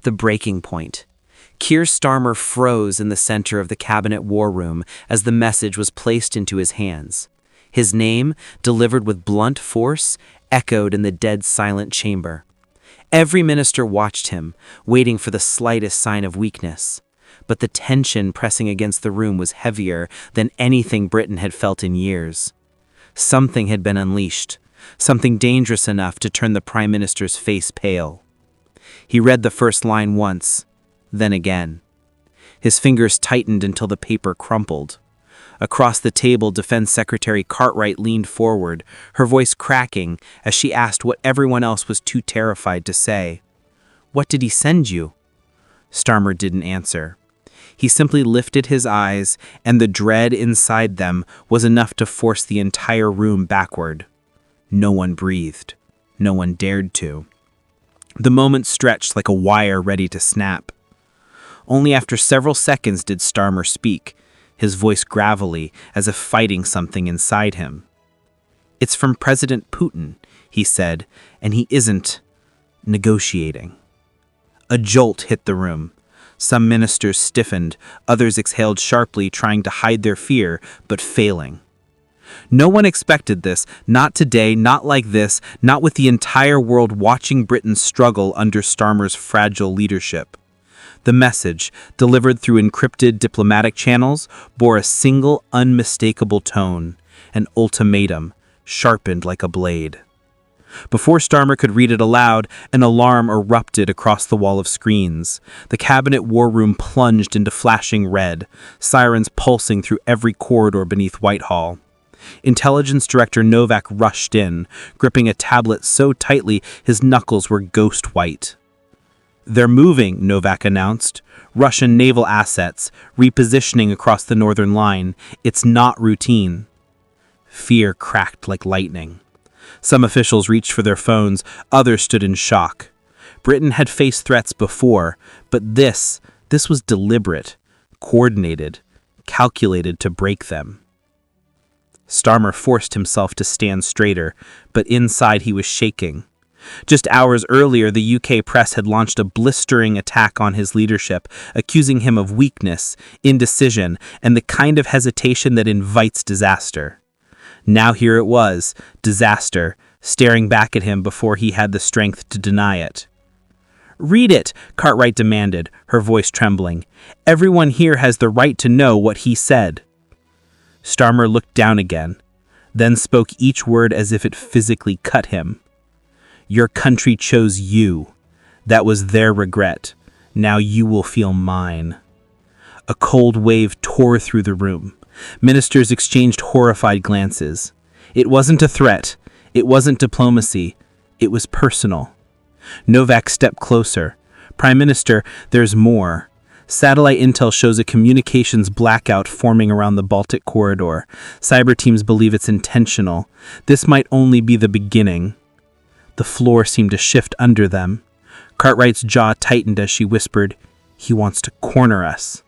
The breaking point. Keir Starmer froze in the center of the cabinet war room as the message was placed into his hands. His name, delivered with blunt force, echoed in the dead silent chamber. Every minister watched him, waiting for the slightest sign of weakness. But the tension pressing against the room was heavier than anything Britain had felt in years. Something had been unleashed, something dangerous enough to turn the Prime Minister's face pale. He read the first line once, then again. His fingers tightened until the paper crumpled. Across the table, Defense Secretary Cartwright leaned forward, her voice cracking as she asked what everyone else was too terrified to say. "What did he send you?" Starmer didn't answer. He simply lifted his eyes, and the dread inside them was enough to force the entire room backward. No one breathed. No one dared to. The moment stretched like a wire ready to snap. Only after several seconds did Starmer speak, his voice gravelly, as if fighting something inside him. "It's from President Putin," he said, "and he isn't negotiating." A jolt hit the room. Some ministers stiffened, others exhaled sharply, trying to hide their fear, but failing. No one expected this, not today, not like this, not with the entire world watching Britain struggle under Starmer's fragile leadership. The message, delivered through encrypted diplomatic channels, bore a single unmistakable tone, an ultimatum, sharpened like a blade. Before Starmer could read it aloud, an alarm erupted across the wall of screens. The cabinet war room plunged into flashing red, sirens pulsing through every corridor beneath Whitehall. Intelligence Director Novak rushed in, gripping a tablet so tightly his knuckles were ghost white. "They're moving," Novak announced. "Russian naval assets, repositioning across the northern line. It's not routine." Fear cracked like lightning. Some officials reached for their phones, others stood in shock. Britain had faced threats before, but this was deliberate, coordinated, calculated to break them. Starmer forced himself to stand straighter, but inside he was shaking. Just hours earlier, the UK press had launched a blistering attack on his leadership, accusing him of weakness, indecision, and the kind of hesitation that invites disaster. Now here it was, disaster, staring back at him before he had the strength to deny it. "Read it," Cartwright demanded, her voice trembling. "Everyone here has the right to know what he said." Starmer looked down again, then spoke each word as if it physically cut him. "Your country chose you. That was their regret. Now you will feel mine." A cold wave tore through the room. Ministers exchanged horrified glances. It wasn't a threat. It wasn't diplomacy. It was personal. Novak stepped closer. "Prime Minister, there's more. Satellite intel shows a communications blackout forming around the Baltic corridor. Cyber teams believe it's intentional. This might only be the beginning." The floor seemed to shift under them. Cartwright's jaw tightened as she whispered, "He wants to corner us."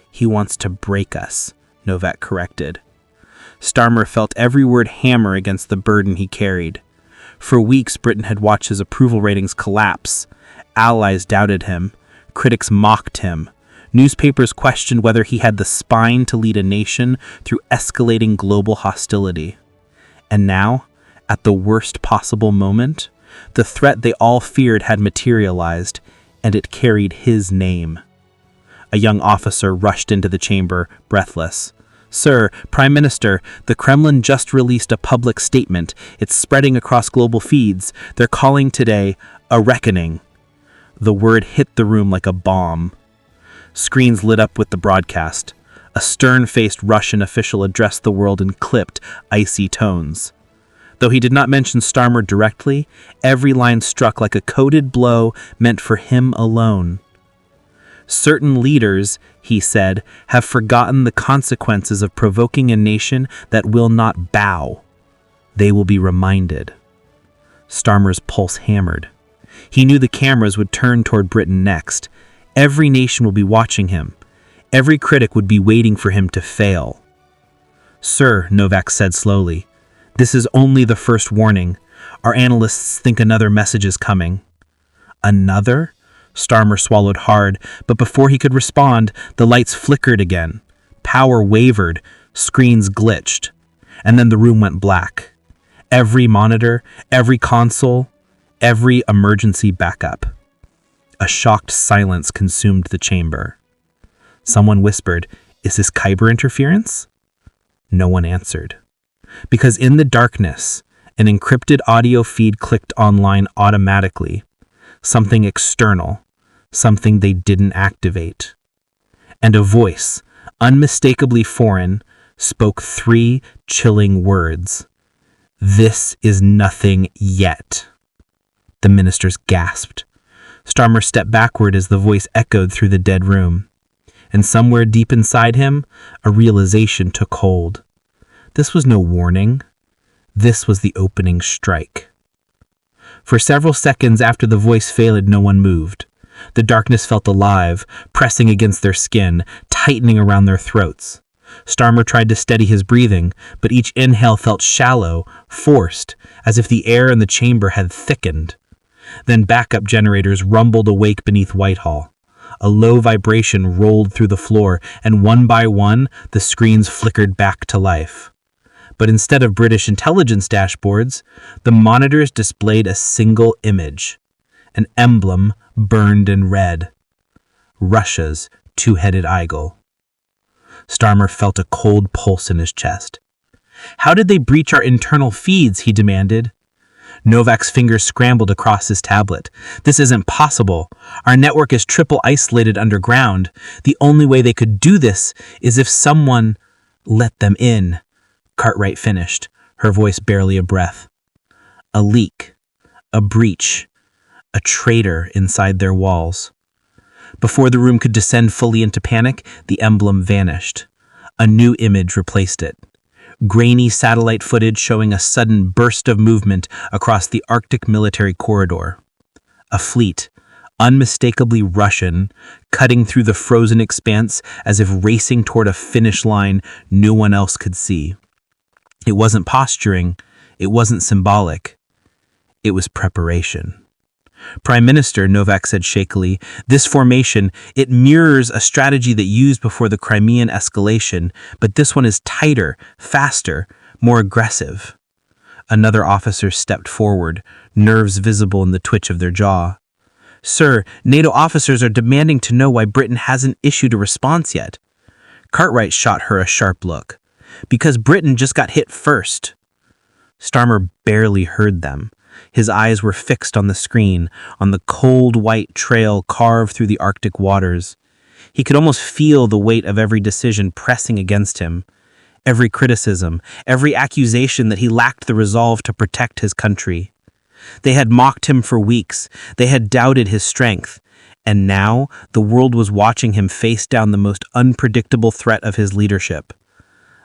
"He wants to break us," Novak corrected. Starmer felt every word hammer against the burden he carried. For weeks, Britain had watched his approval ratings collapse. Allies doubted him. Critics mocked him. Newspapers questioned whether he had the spine to lead a nation through escalating global hostility. And now, at the worst possible moment, the threat they all feared had materialized, and it carried his name. A young officer rushed into the chamber, breathless. "Sir, Prime Minister, the Kremlin just released a public statement. It's spreading across global feeds. They're calling today a reckoning." The word hit the room like a bomb. Screens lit up with the broadcast. A stern-faced Russian official addressed the world in clipped, icy tones. Though he did not mention Starmer directly, every line struck like a coded blow meant for him alone. "Certain leaders," he said, "have forgotten the consequences of provoking a nation that will not bow. They will be reminded." Starmer's pulse hammered. He knew the cameras would turn toward Britain next. Every nation will be watching him. Every critic would be waiting for him to fail. "Sir," Novak said slowly, "this is only the first warning. Our analysts think another message is coming." "Another?" Starmer swallowed hard, but before he could respond, the lights flickered again. Power wavered, screens glitched, and then the room went black. Every monitor, every console, every emergency backup. A shocked silence consumed the chamber. Someone whispered, "Is this Kyber interference?" No one answered. Because in the darkness, an encrypted audio feed clicked online automatically. Something external, something they didn't activate. And a voice, unmistakably foreign, spoke 3 chilling words. "This is nothing yet." The ministers gasped. Starmer stepped backward as the voice echoed through the dead room. And somewhere deep inside him, a realization took hold. This was no warning. This was the opening strike. For several seconds after the voice faded, no one moved. The darkness felt alive, pressing against their skin, tightening around their throats. Starmer tried to steady his breathing, but each inhale felt shallow, forced, as if the air in the chamber had thickened. Then backup generators rumbled awake beneath Whitehall. A low vibration rolled through the floor, and one by one, the screens flickered back to life. But instead of British intelligence dashboards, the monitors displayed a single image. An emblem burned in red. Russia's two-headed eagle. Starmer felt a cold pulse in his chest. "How did they breach our internal feeds?" he demanded. Novak's fingers scrambled across his tablet. "This isn't possible. Our network is triple isolated underground. The only way they could do this is if someone let them in." Cartwright finished, her voice barely a breath. "A leak. A breach. A traitor inside their walls." Before the room could descend fully into panic, the emblem vanished. A new image replaced it. Grainy satellite footage showing a sudden burst of movement across the Arctic military corridor. A fleet, unmistakably Russian, cutting through the frozen expanse as if racing toward a finish line no one else could see. It wasn't posturing, it wasn't symbolic. It was preparation. "Prime Minister," Novak said shakily, "this formation, it mirrors a strategy that used before the Crimean escalation, but this one is tighter, faster, more aggressive." Another officer stepped forward, nerves visible in the twitch of their jaw. "Sir, NATO officers are demanding to know why Britain hasn't issued a response yet." Cartwright shot her a sharp look. "Because Britain just got hit first." Starmer barely heard them. His eyes were fixed on the screen, on the cold white trail carved through the Arctic waters. He could almost feel the weight of every decision pressing against him, every criticism, every accusation that he lacked the resolve to protect his country. They had mocked him for weeks, they had doubted his strength, and now the world was watching him face down the most unpredictable threat of his leadership.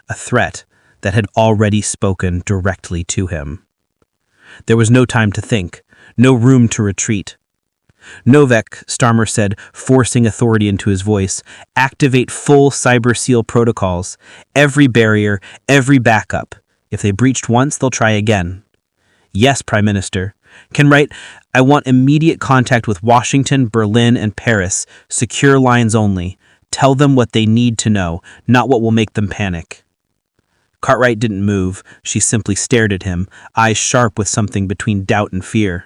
A threat that had already spoken directly to him. There was no time to think, no room to retreat. "Novak," Starmer said, forcing authority into his voice, "activate full cyber seal protocols. Every barrier, every backup. If they breached once, they'll try again." "Yes, Prime Minister." "Can write, I want immediate contact with Washington, Berlin, and Paris. Secure lines only. Tell them what they need to know, not what will make them panic." Cartwright didn't move. She simply stared at him, eyes sharp with something between doubt and fear.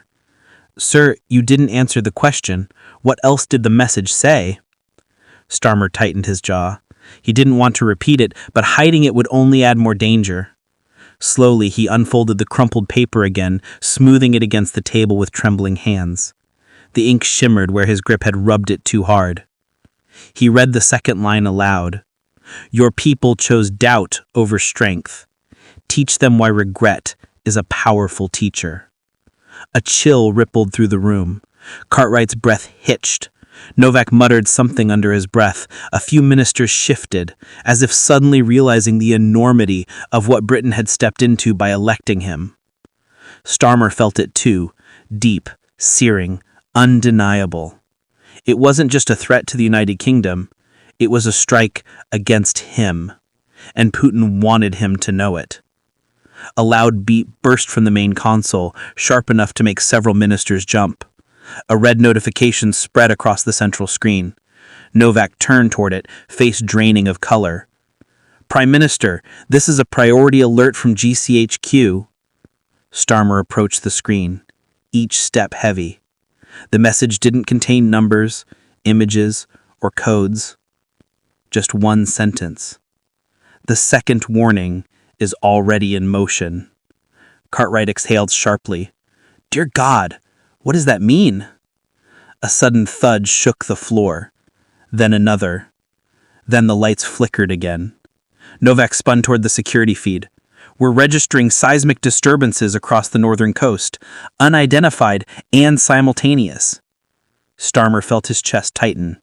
"Sir, you didn't answer the question. What else did the message say?" Starmer tightened his jaw. He didn't want to repeat it, but hiding it would only add more danger. Slowly, he unfolded the crumpled paper again, smoothing it against the table with trembling hands. The ink shimmered where his grip had rubbed it too hard. He read the second line aloud. "Your people chose doubt over strength. Teach them why regret is a powerful teacher." A chill rippled through the room. Cartwright's breath hitched. Novak muttered something under his breath. A few ministers shifted, as if suddenly realizing the enormity of what Britain had stepped into by electing him. Starmer felt it too, deep, searing, undeniable. It wasn't just a threat to the United Kingdom. It was a strike against him, and Putin wanted him to know it. A loud beep burst from the main console, sharp enough to make several ministers jump. A red notification spread across the central screen. Novak turned toward it, face draining of color. "Prime Minister, this is a priority alert from GCHQ." Starmer approached the screen, each step heavy. The message didn't contain numbers, images, or codes. Just one sentence. "The second warning is already in motion." Cartwright exhaled sharply. "Dear God, what does that mean?" A sudden thud shook the floor. Then another. Then the lights flickered again. Novak spun toward the security feed. "We're registering seismic disturbances across the northern coast, unidentified and simultaneous." Starmer felt his chest tighten.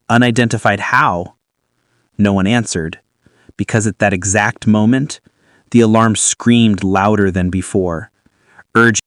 "Unidentified how?" No one answered, because at that exact moment, the alarm screamed louder than before, urging